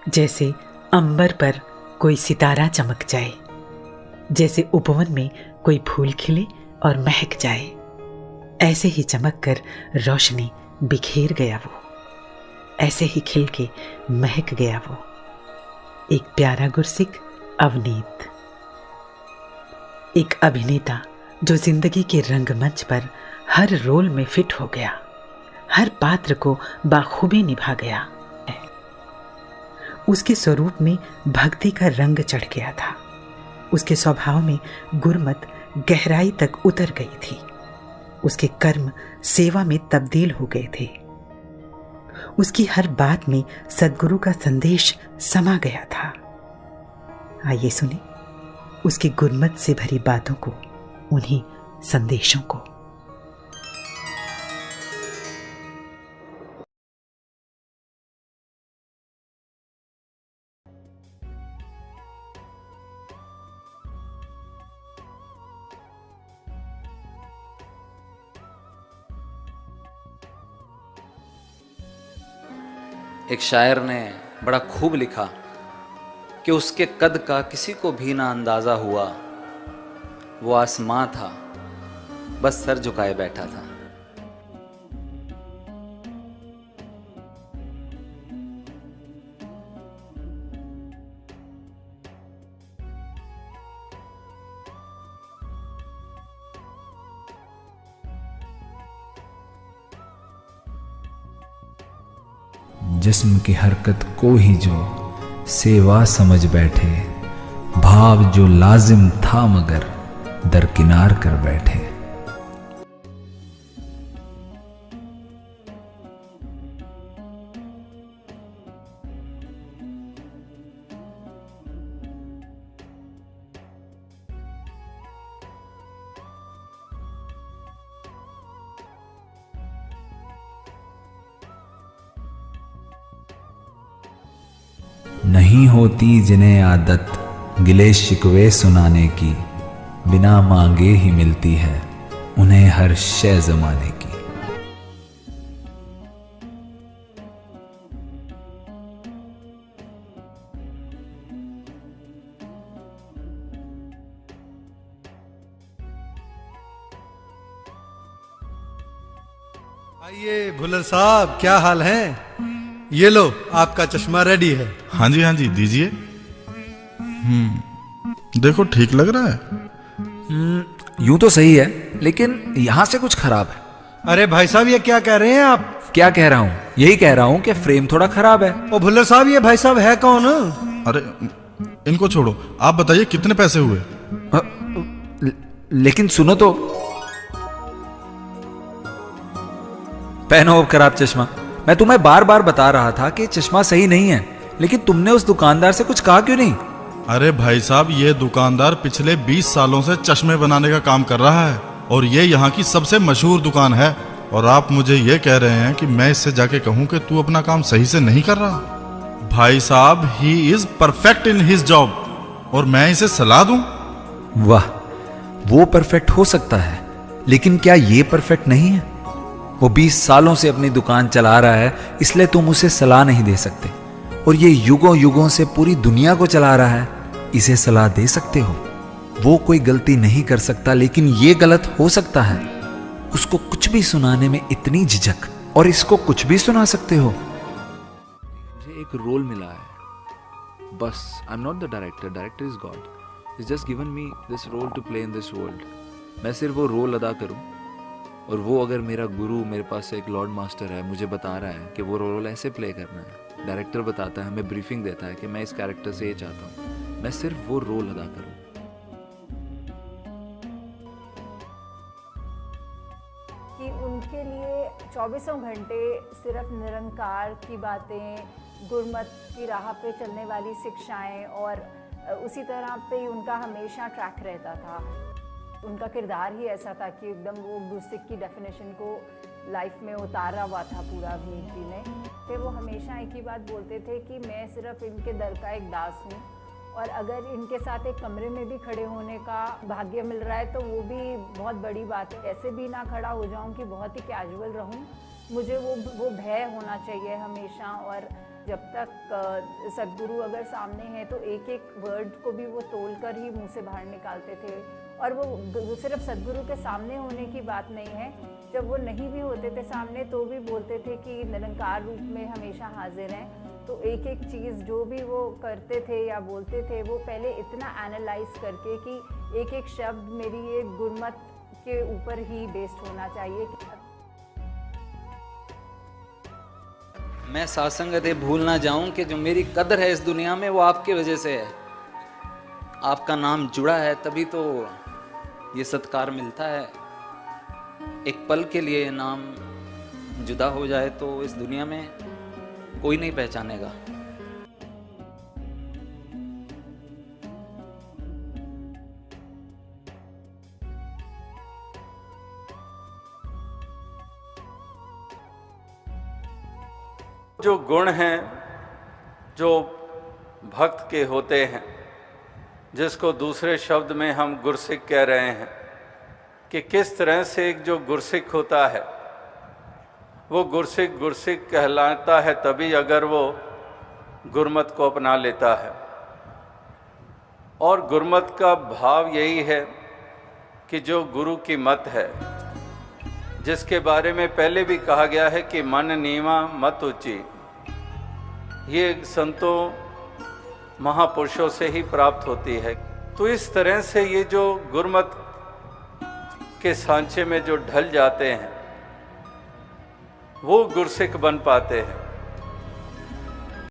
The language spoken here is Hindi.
जैसे अंबर पर कोई सितारा चमक जाए, जैसे उपवन में कोई फूल खिले और महक जाए, ऐसे ही चमक कर रोशनी बिखेर गया वो, ऐसे ही खिल के महक गया वो, एक प्यारा गुरसिक अवनीत। एक अभिनेता जो जिंदगी के रंगमंच पर हर रोल में फिट हो गया, हर पात्र को बाखूबी निभा गया। उसके स्वरूप में भक्ति का रंग चढ़ गया था, उसके स्वभाव में गुरमत गहराई तक उतर गई थी, उसके कर्म सेवा में तब्दील हो गए थे, उसकी हर बात में सद्गुरु का संदेश समा गया था। आइए सुने उसकी गुरमत से भरी बातों को, उन्हीं संदेशों को। एक शायर ने बड़ा खूब लिखा कि उसके कद का किसी को भी ना अंदाज़ा हुआ, वो आसमां था बस सर झुकाए बैठा था। जिस्म की हरकत को ही जो सेवा समझ बैठे, भाव जो लाजिम था मगर दरकिनार कर बैठे। नहीं होती जिन्हें आदत गिले शिकवे सुनाने की, बिना मांगे ही मिलती है उन्हें हर शय जमाने की। आइए भुल्लर साहब, क्या हाल है? ये लो आपका चश्मा रेडी है। हाँ जी दीजिए। देखो ठीक लग रहा है। यूं तो सही है, लेकिन यहां से कुछ खराब है। अरे भाई साहब, ये क्या कह रहे हैं आप? क्या कह रहा हूं? यही कह रहा हूं कि फ्रेम थोड़ा खराब है। ओ भुल्लर साहब, ये भाई साहब है कौन? अरे इनको छोड़ो, आप बताइए कितने पैसे हुए? लेकिन सुनो तो, पहनो अब खराब चश्मा। मैं तुम्हें बार बार बता रहा था कि चश्मा सही नहीं है, लेकिन तुमने उस दुकानदार से कुछ कहा क्यों नहीं? अरे भाई साहब, ये दुकानदार पिछले 20 सालों से चश्मे बनाने का काम कर रहा है और ये यहाँ की सबसे मशहूर दुकान है, और आप मुझे ये कह रहे हैं कि मैं इससे जाके कहूँ कि तू अपना काम सही से नहीं कर रहा? भाई साहब, he is perfect in his job और मैं इसे सलाह दूं? वाह, वो परफेक्ट हो सकता है, लेकिन क्या ये परफेक्ट नहीं है? वो 20 सालों से अपनी दुकान चला रहा है, इसलिए तुम उसे सलाह नहीं दे सकते। और ये युगों युगों से पूरी दुनिया को चला रहा है, इसे सलाह दे सकते हो? वो कोई गलती नहीं कर सकता, लेकिन ये गलत हो सकता है। उसको कुछ भी सुनाने में इतनी झिझक, और इसको कुछ भी सुना सकते हो? मुझे एक रोल मिला है बस। I am not the director, director is God. Is just given me this role to play in this world. मैं सिर्फ वो रोल अदा करूं, और वो अगर मेरा गुरु, मेरे पास एक लॉर्ड मास्टर है, मुझे बता रहा है कि वो रोल ऐसे प्ले करना है, डायरेक्टर बताता है, हमें ब्रीफिंग देता है कि मैं इस कैरेक्टर से ये चाहता हूँ, मैं सिर्फ वो रोल अदा करूँ। कि उनके लिए 24 घंटे सिर्फ निरंकार की बातें, गुरमत की राह पे चलने वाली शिक्षाएं, और उसी तरह पे ही उनका हमेशा ट्रैक रहता था। उनका किरदार ही ऐसा था कि एकदम वो गुरसिक की डेफिनेशन को लाइफ में उतारा हुआ था पूरा अभिनेत्री ने। फिर वो हमेशा एक ही बात बोलते थे कि मैं सिर्फ इनके दर का एक दास हूँ, और अगर इनके साथ एक कमरे में भी खड़े होने का भाग्य मिल रहा है तो वो भी बहुत बड़ी बात है। ऐसे भी ना खड़ा हो जाऊँ कि बहुत ही कैजुअल रहूँ, मुझे वो भय होना चाहिए हमेशा। और जब तक सद्गुरु अगर सामने हैं तो एक एक वर्ड को भी वो तोल कर ही मुंह से बाहर निकालते थे। और वो सिर्फ सद्गुरु के सामने होने की बात नहीं है, जब वो नहीं भी होते थे सामने तो भी बोलते थे कि निरंकार रूप में हमेशा हाजिर हैं। तो एक एक चीज़ जो भी वो करते थे या बोलते थे वो पहले इतना एनालाइज करके कि एक एक शब्द मेरी ये गुरमत के ऊपर ही बेस्ड होना चाहिए। मैं सासंगत भूल ना जाऊं कि जो मेरी कदर है इस दुनिया में वो आपकी वजह से है। आपका नाम जुड़ा है तभी तो ये सत्कार मिलता है। एक पल के लिए नाम जुदा हो जाए तो इस दुनिया में कोई नहीं पहचानेगा। जो गुण हैं जो भक्त के होते हैं, जिसको दूसरे शब्द में हम गुरसिक कह रहे हैं, कि किस तरह से एक जो गुरसिक होता है वो गुरसिक कहलाता है तभी अगर वो गुरमत को अपना लेता है। और गुरमत का भाव यही है कि जो गुरु की मत है, जिसके बारे में पहले भी कहा गया है कि मन नीवा मत ऊंची, ये संतों महापुरुषों से ही प्राप्त होती है। तो इस तरह से ये जो गुरमत के सांचे में जो ढल जाते हैं वो गुरसिक बन पाते हैं।